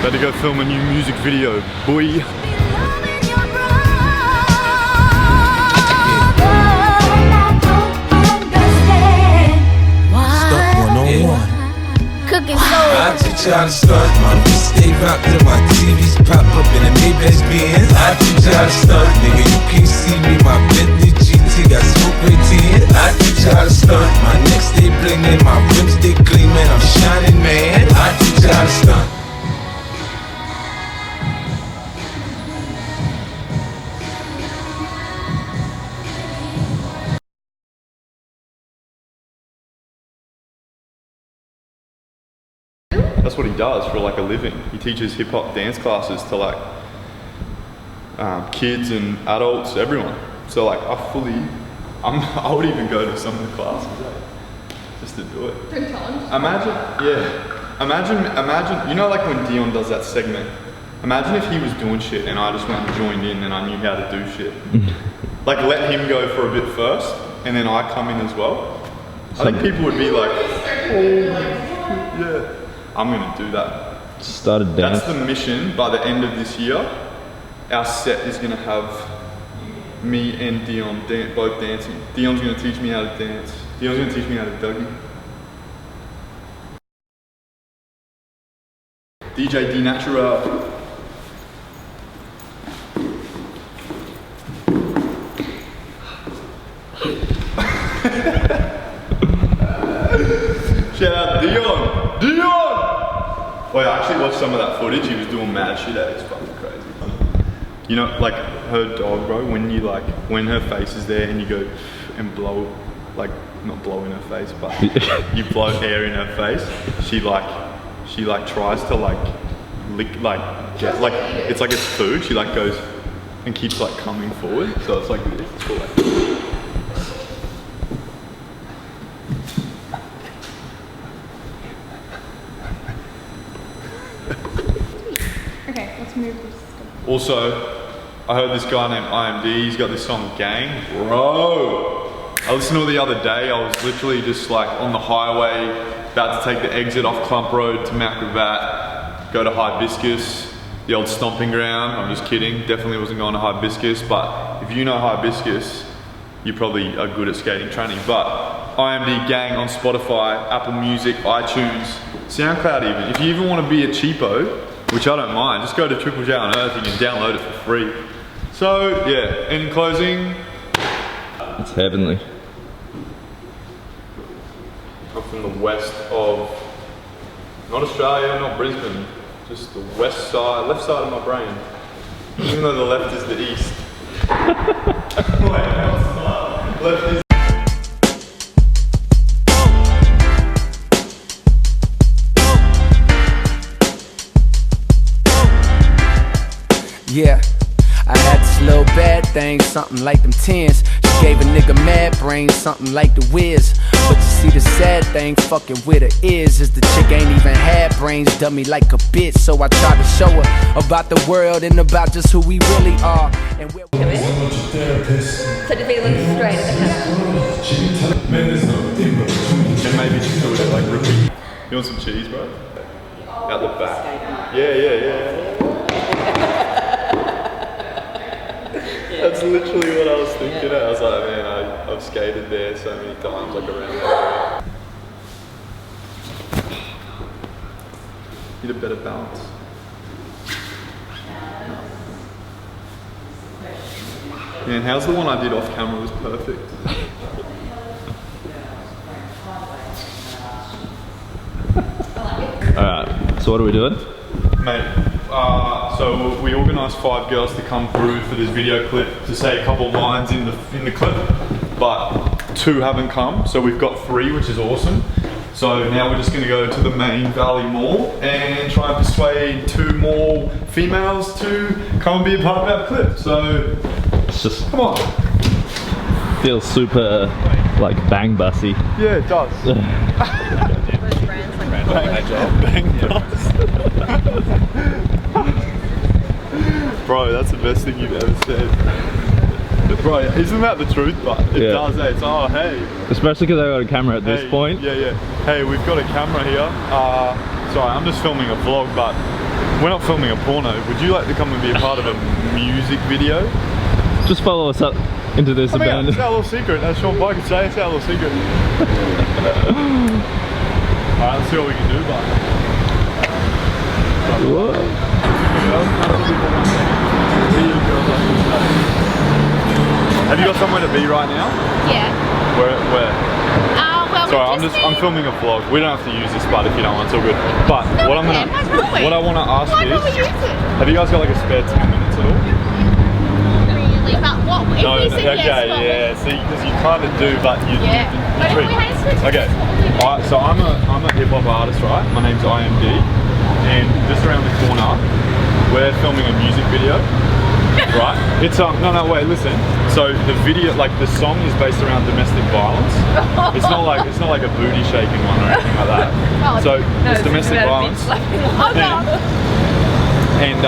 About to go film a new music video, boy. Cookin soul. I teach you how to stunt. My wrist stay rocked till my TVs pop up in the Maybach's Benz. I teach you how to stunt. Nigga, you can't see me. My Bentley GT got smoke right in. I teach you how to stunt. My neck stay blingin', my rims stay gleamin'. I'm shining, man. I teach you how to stunt. That's what he does for like a living. He teaches hip hop dance classes to like kids and adults, everyone. So like I would even go to some of the classes just to do it. Imagine, you know like when Dion does that segment, imagine if he was doing shit and I just went and joined in and I knew how to do shit. Like let him go for a bit first and then I come in as well. I think people would be like, oh yeah. I'm gonna do that. Started dance. That's the mission. By the end of this year, our set is gonna have me and Dion both dancing. Dion's gonna teach me how to dance. Dion's gonna teach me how to Dougie. DJ D Natural. Shout out Dion! Oh yeah, I actually watched some of that footage. He was doing mad shit at it. It's fucking crazy. You know, like her dog, bro, when her face is there and you go and blow, like, not blow in her face, but you blow air in her face, she tries to like lick, like, get, like, it's like it's food. She like goes and keeps like coming forward. So it's like this. It's cool, like, Okay, let's move this. also, I heard this guy named IMD, he's got this song Gang. Bro! I listened to it the other day, I was literally just like on the highway, about to take the exit off Clump Road to Mount Gravatt, go to Hibiscus, the old stomping ground. I'm just kidding, definitely wasn't going to Hibiscus, but if you know Hibiscus, you probably are good at skating training. But IMD Gang on Spotify, Apple Music, iTunes, SoundCloud even. If you even want to be a cheapo, which I don't mind, just go to Triple J on Earth, you can download it for free. So yeah, in closing, it's heavenly. I'm from the west of, not Australia, not Brisbane, just the west side, left side of my brain. Even though the left is the east. Left is yeah, I had this little bad thing, something like them tens. She gave a nigga mad brains, something like the Wiz. But you see the sad thing fucking with her is the chick ain't even had brains, dummy like a bitch. So I tried to show her about the world and about just who we really are. And where So do they look straight at the camera? and maybe just do it like repeat. You want some cheese, bro? Out the back. Yeah. That's literally what I was thinking. I was like, man, I've skated there so many times, like around that area. Need a better balance. Man, how's the one I did off camera was perfect. Alright, so what are we doing? Mate, so we organised 5 girls to come through for this video clip to say a couple of lines in the clip, but 2 haven't come, so we've got 3, which is awesome. So now we're just going to go to the main Valley Mall and try and persuade 2 more females to come and be a part of our clip. So It's just come on. feels super like bang bussy. Yeah, it does. Bro, that's the best thing you've ever said. Bro, isn't that the truth? But it does, eh? It's, oh, hey. Especially because I got a camera at this point. Yeah. Hey, we've got a camera here. Sorry, I'm just filming a vlog, but We're not filming a porno. Would you like to come and be a part of a music video? Just follow us up into this abandoned. It's our little secret. As Sean Pike could say, it's our little secret. Alright, let's see what we can do, but. Have you got somewhere to be right now? Yeah. Where? Well, Sorry, I'm filming a vlog. We don't have to use this, but if you don't want, it's all good. But what I want to ask Why is, can't we use it? have you guys got like a spare 10 minutes at all? Really? But what? If No, we said okay, yes, what yeah. See, because you kind of do, but you. Yeah. But if we had a switch. Okay. Alright, so I'm a hip hop artist, right? My name's IMD, and just around the corner, we're filming a music video. Right? It's no, wait, listen. So the video, like the song, is based around domestic violence. It's not like a booty shaking one or anything like that. So it's domestic violence. Oh no. And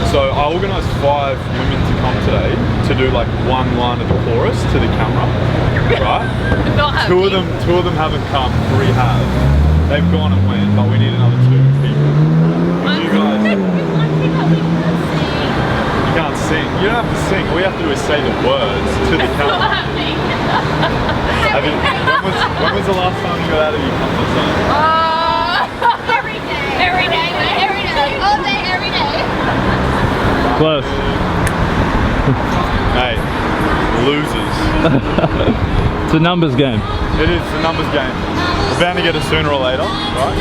so I organised 5 women to come today to do like one line of the chorus to the camera. Right? Two of them haven't come. 3 have. They've gone and went, but we need another 2 people. Would you guys? You can't sing. You don't have to sing. All you have to do is say the words to the camera. When was the last time you got out of your comfort zone? Every day. Every day. Every day. All day, every day. Close. Hey, losers. It's a numbers game. It is a numbers game. We're bound to get it sooner or later, right?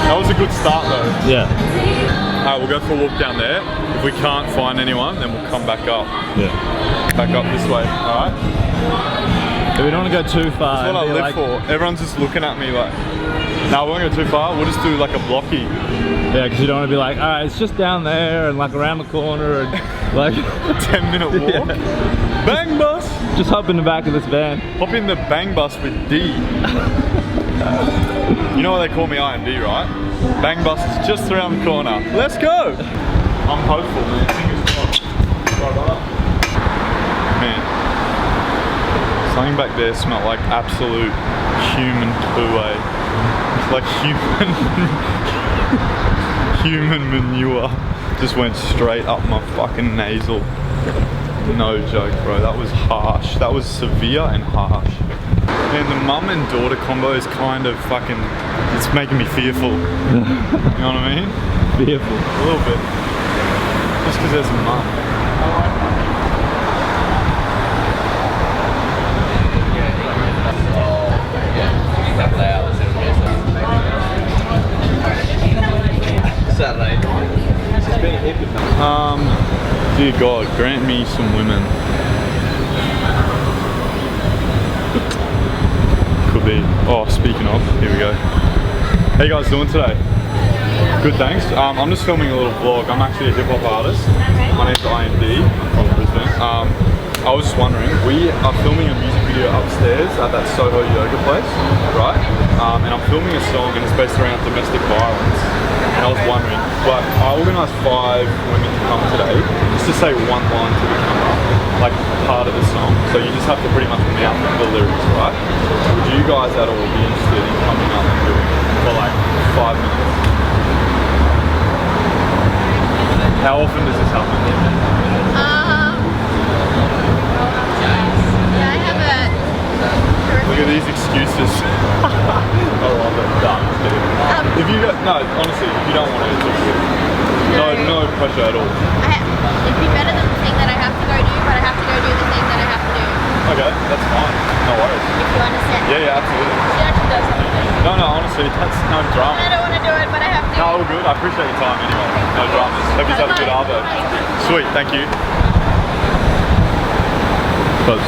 That was a good start though. Yeah. Alright, we'll go for a walk down there. If we can't find anyone, then we'll come back up. Yeah. Back up this way, alright? We don't want to go too far. That's what I live for. Everyone's just looking at me like, no, we won't go too far. We'll just do like a blocky. Yeah, because you don't want to be like, alright, it's just down there and like around the corner and like 10-minute walk. Yeah. Bang bus! Just hop in the back of this van. Hop in the bang bus with D. You know why they call me IMD, right? Bang bus is just around the corner. Let's go! I'm hopeful, man. Fingers crossed. Man, something back there smelled like absolute human poo, eh? Like human manure just went straight up my fucking nasal. No joke, bro. That was harsh. That was severe and harsh. And the mum and daughter combo is kind of fucking, it's making me fearful. You know what I mean? Fearful. A little bit. Just because there's a mum. Dear God, grant me some women. Could be. Oh, speaking of, here we go. How you guys doing today? Good, thanks. I'm just filming a little vlog. I'm actually a hip hop artist. My name's IMD from Brisbane. I was just wondering, we are filming a music video upstairs at that Soho yoga place, right? And I'm filming a song and it's based around domestic violence. And I was wondering, but I organised 5 women to come today just to say one line to the camera, like part of the song. So you just have to pretty much mouth the lyrics, right? Would you guys at all be interested in coming up and doing it for like 5 minutes? How often does this happen? I have a. Look at these excuses. I love it. Done. If you don't, no, honestly, if you don't want it, it's all good. No pressure at all. It'd be better than the thing that I have to go do, but I have to go do the thing that I have to do. Okay, that's fine. No worries. If you understand. Yeah, absolutely. She actually does something. No, honestly, that's no drama. I don't want to do it, but I have to. No, all good. I appreciate your time anyway. No dramas. Hope you have a good arvo. Sweet, thank you. Close.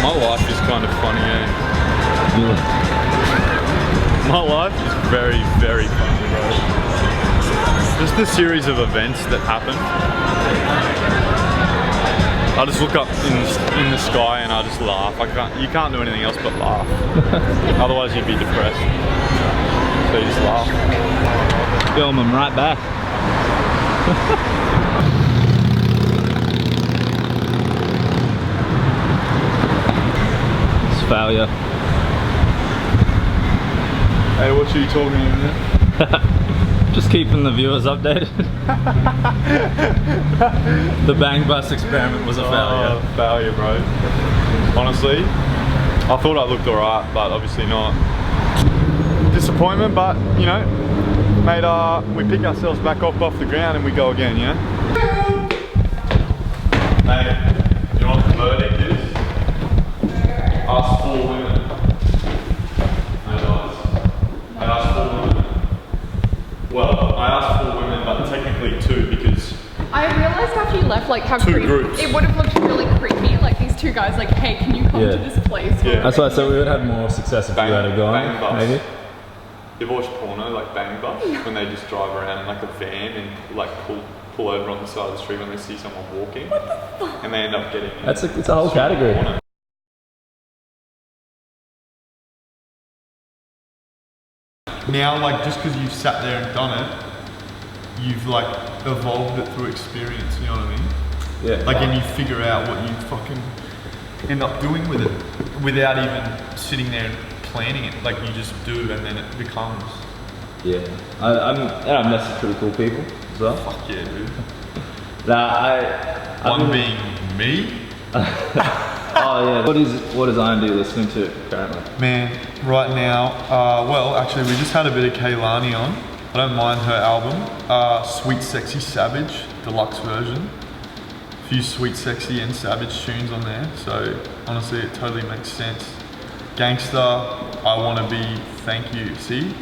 My life is kind of funny, eh? My life is very, very funny, bro. Just a series of events that happen. I just look up in the sky and I just laugh. You can't do anything else but laugh. Otherwise you'd be depressed. So you just laugh. Film them right back. It's failure. Hey, what are you talking about? Just keeping the viewers updated. The Bang Bus experiment was a failure. Failure, bro. Honestly, I thought I looked alright, but obviously not. Disappointment, but you know, mate, we pick ourselves back up off the ground and we go again, yeah? Hey, you know what the verdict is? Us 4 women. No guys. I asked 4 women. Well, I asked 4 women, but technically 2 because I realised after you left, like how 2 creepy groups. it would have looked really creepy. Like these 2 guys, like, hey, can you come to this place? Yeah. That's why I said we would have more success if you had a go. Bang Bus. Maybe. You've watched porno, like Bang Bus, when they just drive around in like a van and like pull over on the side of the street when they see someone walking. What the fuck? And they end up getting. It's a whole category. Porno. Now, like, just because you've sat there and done it, you've like evolved it through experience, you know what I mean? Yeah. Like, and you figure out what you fucking end up doing with it without even sitting there and planning it. Like, you just do, and then it becomes. Yeah. I'm met some pretty cool people as well. Fuck yeah, dude. One being me. Oh yeah. What is IMD listening to currently? Man, right now, well, actually, we just had a bit of Kaylani on. I don't mind her album. Sweet Sexy Savage, deluxe version. A few Sweet Sexy and Savage tunes on there, so honestly, it totally makes sense. Gangsta, I Wanna Be, Thank You. See?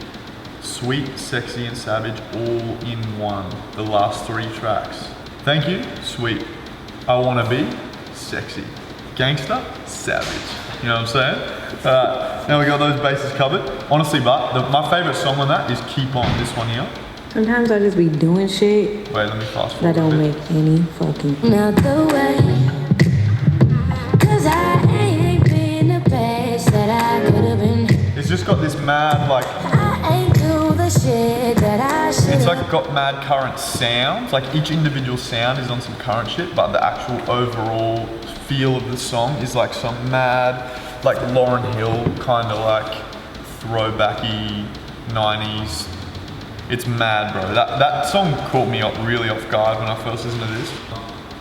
Sweet, Sexy, and Savage all in one. The last 3 tracks. Thank You, Sweet. I Wanna Be, Sexy. Gangsta, Savage. You know what I'm saying? Now we got those bases covered. Honestly, but my favorite song on that is Keep On, this one here. Sometimes I just be doing shit Wait, let me fast that forward. don't make any fucking not the way. Cause I ain't been the best that I could have been. It's just got this mad, like, I ain't do the shit that I should. it's like got mad current sounds. Like each individual sound is on some current shit, but the actual overall feel of the song is like some mad, like Lauryn Hill kind of like throwbacky 90s. It's mad, bro. That song caught me up really off guard when I first listened to this.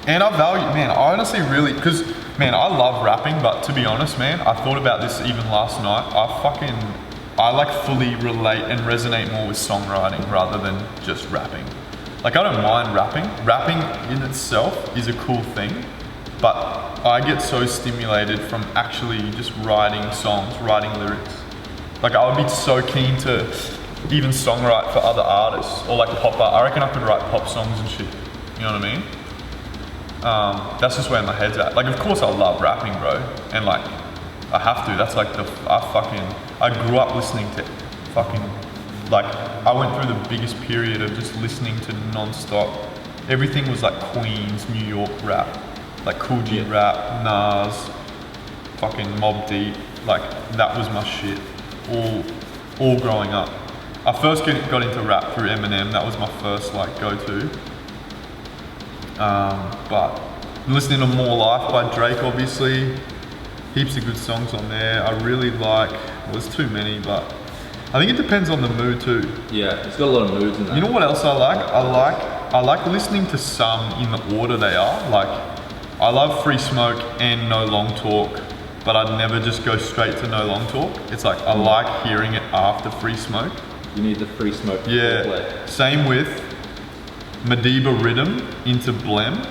And I value, man, I honestly really, because, man, I love rapping, but to be honest, man, I thought about this even last night. I like fully relate and resonate more with songwriting rather than just rapping. Like, I don't mind rapping. Rapping in itself is a cool thing, but I get so stimulated from actually just writing songs, writing lyrics. Like, I would be so keen to even songwrite for other artists, or like pop art. I reckon I could write pop songs and shit. You know what I mean? That's just where my head's at. Like, of course I love rapping, bro. And like, I have to. That's like I grew up listening to fucking, like, I went through the biggest period of just listening to non-stop. Everything was like Queens, New York rap. Like Cool G rap, Nas, fucking Mobb Deep. Like, that was my shit. All growing up. I first got into rap through Eminem. That was my first like go-to. But listening to More Life by Drake, obviously, heaps of good songs on there. I really like, well, there's too many, but I think it depends on the mood too. Yeah, it's got a lot of moods in that. You know what else I like? I like listening to some in the order they are. Like, I love Free Smoke and No Long Talk, but I'd never just go straight to No Long Talk. It's like, I like hearing it after Free Smoke. You need the Free Smoke. Yeah, same with Madiba Rhythm into Blem.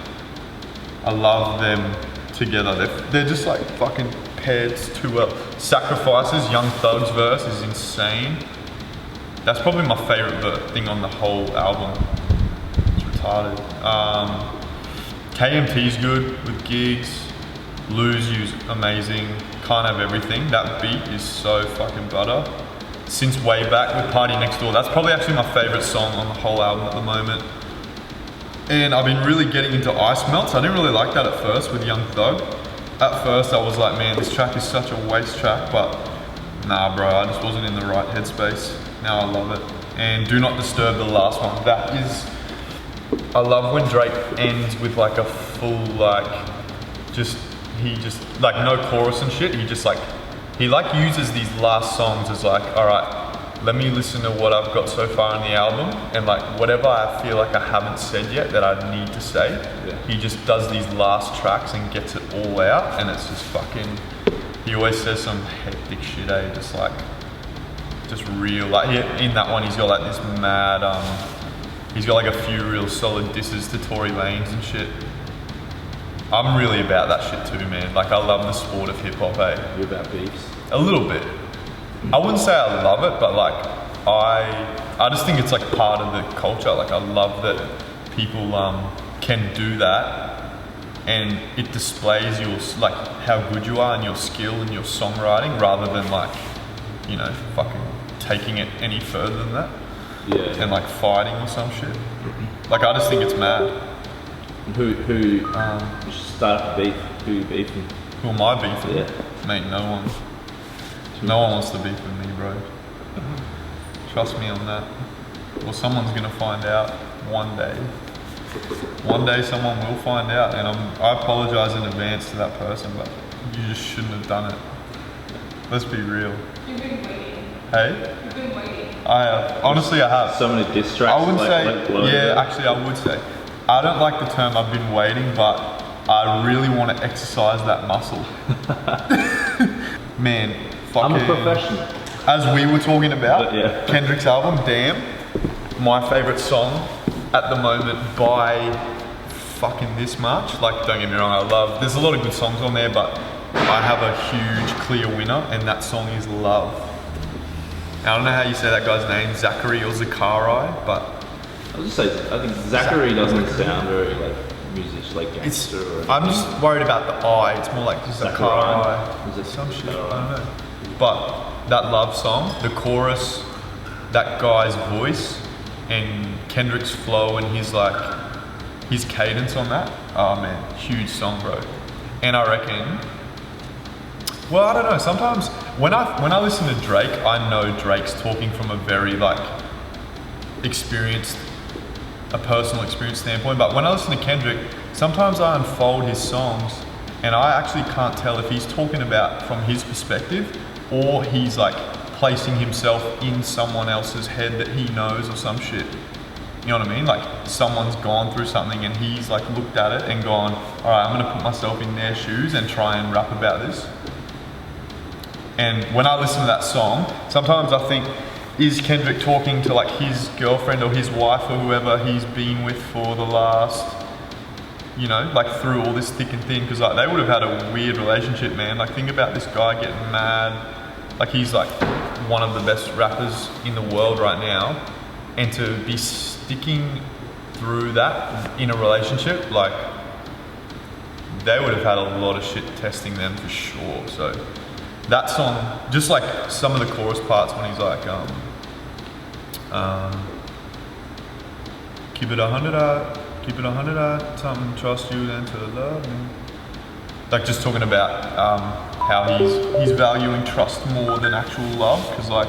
I love them together. They're just like fucking paired too well. Sacrifices, Young Thug's verse is insane. That's probably my favorite thing on the whole album. It's retarded. KMT's good with Gigs. Lose You's amazing. Can't Have Everything. That beat is so fucking butter. Since Way Back with Party Next Door. That's probably actually my favorite song on the whole album at the moment. And I've been really getting into Ice Melts. I didn't really like that at first with Young Thug. At first I was like, man, this track is such a waste track, but nah, bro, I just wasn't in the right headspace. Now I love it. And Do Not Disturb, the last one. That is, I love when Drake ends with like a full like, he just like no chorus and shit. He just like, he like uses these last songs as like, all right, let me listen to what I've got so far in the album, and like whatever I feel like I haven't said yet that I need to say, he just does these last tracks and gets it all out, and it's just fucking, he always says some hectic shit, just real, like in that one he's got like this mad, he's got like a few real solid disses to Tory Lanez and shit. I'm really about that shit too, man. Like I love the sport of hip hop, You're about beefs? A little bit. I wouldn't say I love it, but like I just think it's like part of the culture. Like I love that people can do that, and it displays your like how good you are and your skill and your songwriting, rather than like, you know, fucking taking it any further than that. And like fighting or some shit. Like I just think it's mad. Who you should start up a beef? Who you beefing? Who am I beefing? Yeah. Mate, no one. No one wants to beef with me, bro. Trust me on that. Well, someone's gonna find out one day. One day someone will find out, and I apologize in advance to that person, but you just shouldn't have done it. Let's be real. You've been waiting. Hey? You've been waiting. I have. Honestly, I have. So many diss tracks. I wouldn't say, actually I would say. I don't like the term I've been waiting, but I really want to exercise that muscle. Man, fucking. I'm a professional. As we were talking about, Kendrick's album, Damn, my favourite song at the moment by fucking this much. Like, don't get me wrong, there's a lot of good songs on there, but I have a huge clear winner, and that song is Love. I don't know how you say that guy's name, Zachary or Zachari, but I was just say, I think Zachary doesn't sound very like music, like gangster. I'm just worried about the I. It's more like Zachari. Is it some shit? I don't know. But that Love song, the chorus, that guy's voice, and Kendrick's flow and his cadence on that. Oh man, huge song, bro. And I reckon. Well, I don't know. Sometimes when I listen to Drake, I know Drake's talking from a very like a personal experience standpoint. But when I listen to Kendrick, sometimes I unfold his songs, and I actually can't tell if he's talking about from his perspective, or he's like placing himself in someone else's head that he knows or some shit. You know what I mean? Like someone's gone through something and he's like looked at it and gone, all right, I'm gonna put myself in their shoes and try and rap about this. And when I listen to that song, sometimes I think, is Kendrick talking to like his girlfriend or his wife or whoever he's been with for the last, you know, like through all this thick and thin? Because like they would have had a weird relationship, man. Like think about this guy getting mad. Like he's like one of the best rappers in the world right now, and to be sticking through that in a relationship, like they would have had a lot of shit testing them for sure. So that song, just like some of the chorus parts when he's like, keep it 100 out, something trust you then to love me. Like just talking about how he's valuing trust more than actual love, because like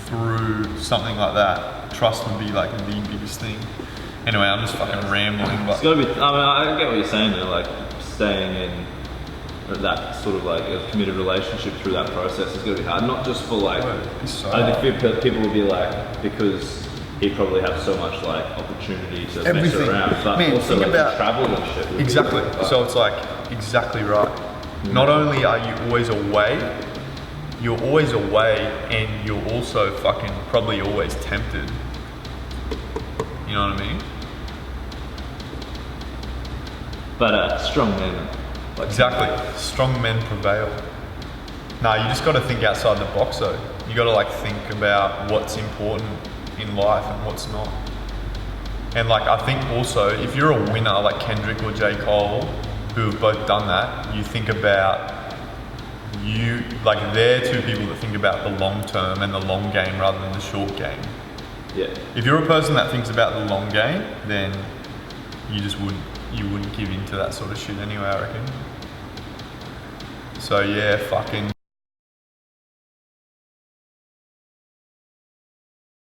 through something like that, trust would be like the biggest thing. Anyway, I'm just fucking rambling, but it's gotta be. I mean, I get what you're saying there, like staying in that sort of like a committed relationship through that process is going to be hard, not just for like, I think people will be like, because he probably has so much like opportunity to mess around, but man, also like about travel and shit. Exactly, so it's like, exactly right. Not only are you always away, you're always away, and you're also fucking probably always tempted. You know what I mean? But strong men. Exactly. Strong men prevail. Nah, you just got to think outside the box though. You got to like think about what's important in life and what's not. And like I think also, if you're a winner like Kendrick or J. Cole, who have both done that, you think about like they're two people that think about the long term and the long game rather than the short game. Yeah. If you're a person that thinks about the long game, then you just wouldn't give in to that sort of shit anyway, I reckon. So yeah, fucking